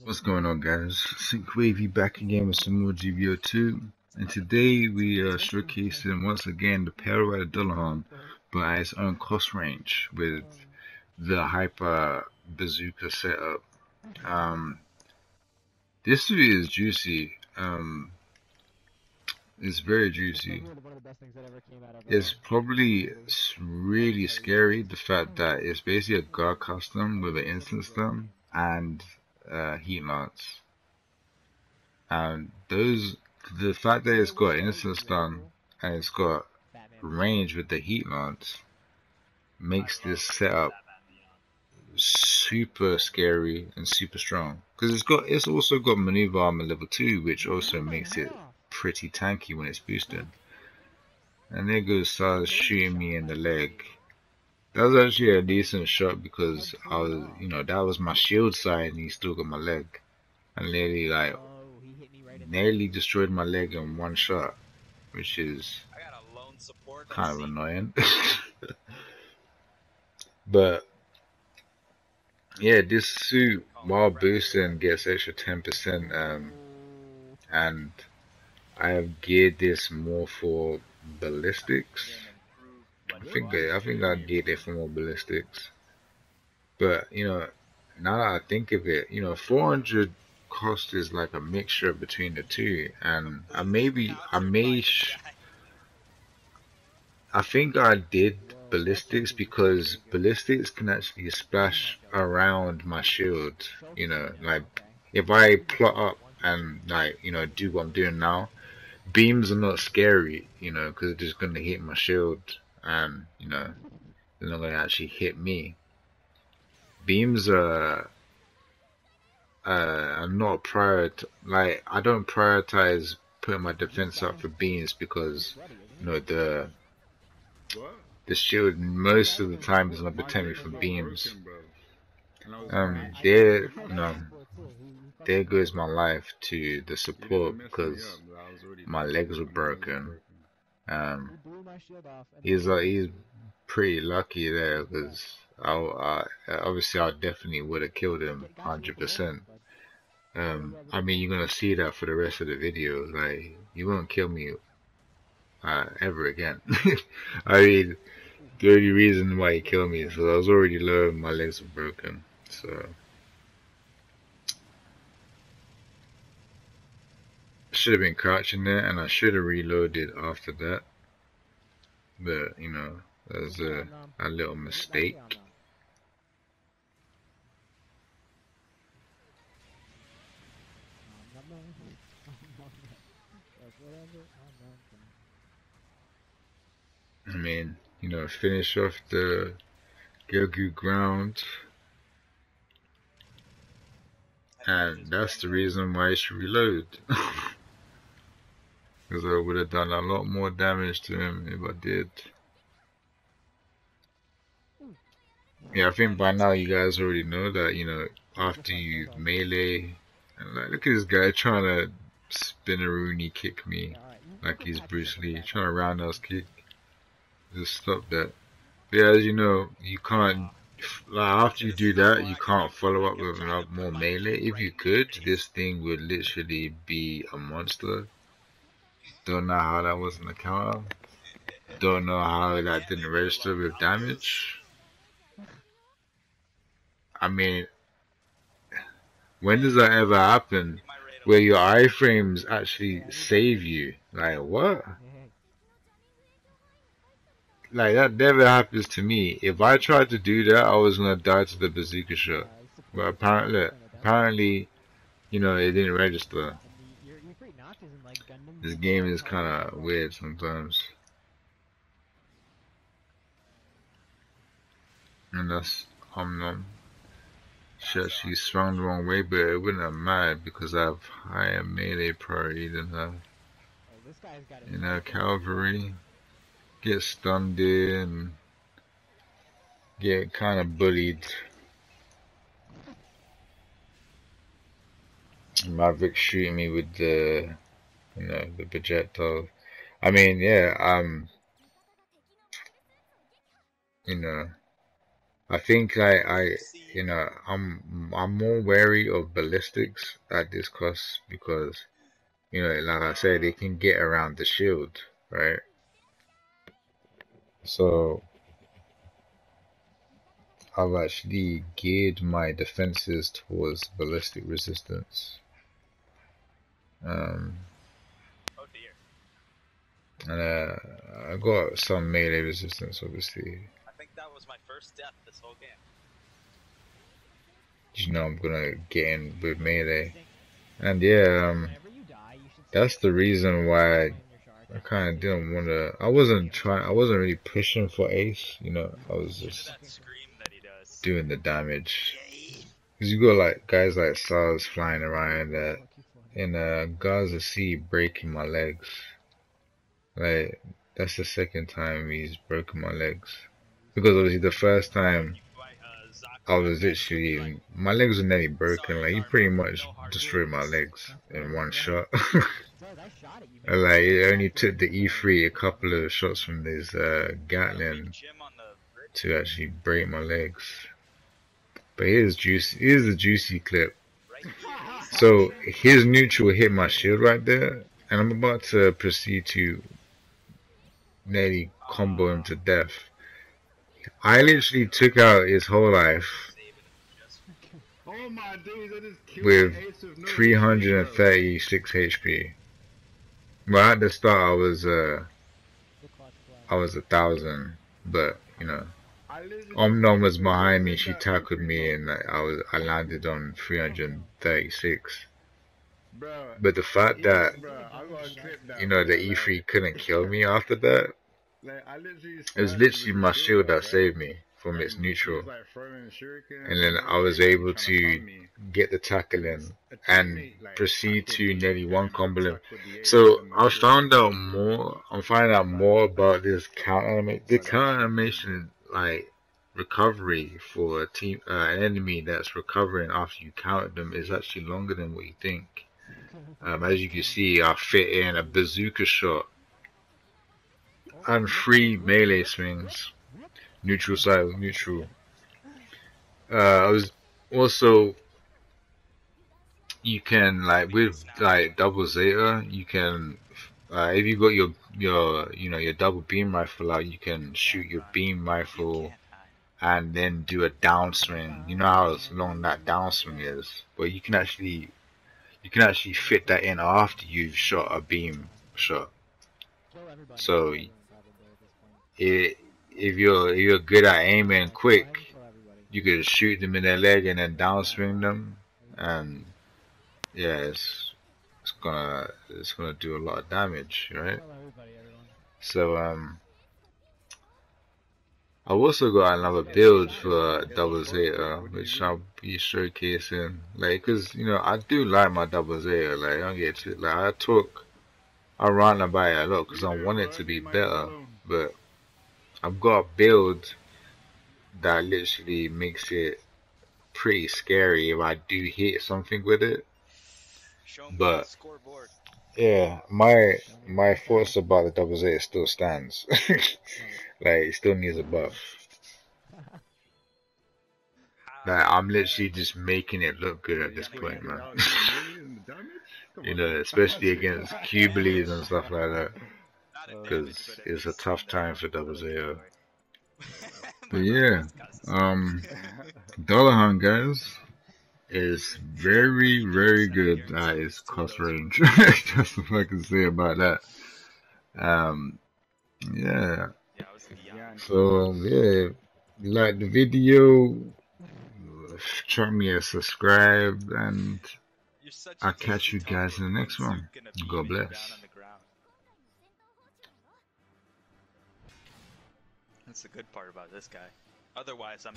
What's going on, guys? Sync-WaVey back again with some more GBO2, and today we are showcasing once again the Parallel Dullahan, but at its own cost range with the Hyper Bazooka setup. This suit is juicy. It's very juicy. It's probably really scary, the fact that it's basically a guard custom with an instant stun and heat lance. And the fact that it's got instant stun and it's got range with the heat lance makes this setup super scary and super strong. Because it's also got maneuver armor level 2, which also makes it pretty tanky when it's boosted. And there goes Sars shooting me in the leg. That was actually a decent shot because I was, that was my shield side and he still got my leg. And nearly destroyed my leg in one shot, which is kind of annoying. But yeah, this suit while boosting gets extra 10%, and I have geared this more for ballistics. I think I geared it for more ballistics. But now that I think of it, 400 cost is like a mixture between the two, and I think I did ballistics because ballistics can actually splash around my shield. Like if I plot up and do what I'm doing now, beams are not scary. Because they're just gonna hit my shield and they're not gonna actually hit me. Beams are I'm not like I don't prioritize putting my defense up for beams because the shield most of the time is gonna protect me from beams. There there goes my life to the support because my legs were broken. He's pretty lucky there because obviously I definitely would have killed him 100%. I mean, you're gonna see that for the rest of the video. Like, you won't kill me ever again. I mean, the only reason why he killed me is because I was already low and my legs were broken. So I should have been crouching there, and I should have reloaded after that. But that was a little mistake. I mean, finish off the Gyogu ground. And that's the reason why I should reload. Because I would have done a lot more damage to him if I did. Yeah, I think by now you guys already know that, after you melee, and look at this guy trying to spin a Rooney kick me like he's Bruce Lee, trying to roundhouse kick. Just stop that. But yeah, as you know, you can't, like, after you do that, you can't follow up with more melee. If you could, this thing would literally be a monster. Don't know how that wasn't a counter. Don't know how that didn't register with damage. I mean, when does that ever happen? Where your iframes actually save you? Like, what? Like, that never happens to me. If I tried to do that, I was gonna die to the bazooka shot. But apparently, it didn't register. This game is kinda weird sometimes. And that's, she swung the wrong way, but it wouldn't have mattered because I have higher melee priority than her. Cavalry get stunned and get kind of bullied. Maverick shooting me with the projectile. I mean, yeah, I think you know, I'm more wary of ballistics at this cost because, you know, like I said, they can get around the shield, right? So I've actually geared my defenses towards ballistic resistance. Um, Oh dear. and I got some melee resistance, obviously. I think that was my first death this whole game. You know, I'm gonna get in with melee, and yeah, that's the reason why I kind of didn't want to. I wasn't really pushing for ace. You know, I was just That scream that he does. doing the damage. Cause you got like guys like SARS flying around in Gaza Sea breaking my legs. Like that's the second time he's broken my legs. Because obviously the first time I was literally my legs were nearly broken. Like he pretty much destroyed my legs in one shot. And, like it only took the E3 a couple of shots from this Gatling to actually break my legs. But here's the juicy clip. So his neutral hit my shield right there, and I'm about to proceed to nearly combo him to death. I literally took out his whole life with 336 HP. Well, at the start I was 1,000, but you know, Omnom was behind me. She tackled me, and I landed on 336. But the fact that you know the E3 couldn't kill me after that, it was literally my shield that saved me from its neutral, and then I was able to get the tackle in and proceed to nearly one combo. So I found out more. I'm finding out more about this counter animation. The counter animation, like recovery for a team, an enemy that's recovering after you counter them, is actually longer than what you think. As you can see, I fit in a bazooka shot and 3 melee swings. Neutral side with neutral. I was also, you can like with like double Zeta, you can if you got your double beam rifle out, you can shoot your beam rifle and then do a downswing. You know how long that downswing is, but you can actually fit that in after you've shot a beam shot. So if you're good at aiming quick, you could shoot them in their leg and then downswing them, and yeah, it's gonna do a lot of damage, right? So I've also got another build for Double Zeta, which I'll be showcasing, like, cause you know I do like my Double Zeta, like I don't get to like I rant about it a lot because I want it to be better, but I've got a build that literally makes it pretty scary if I do hit something with it. But yeah, my thoughts about the double Z still stands. Like it still needs a buff. Like I'm literally just making it look good at this point, man. You know, especially against Cubilees and stuff like that, because it's a tough time for double Z. But yeah, Dullahan, guys, is very, very good at his cost range. That's what I can say about that. Yeah. So yeah, like the video, try me a subscribe, and I'll catch you guys in the next one. God bless. That's the good part about this guy. Otherwise, I'm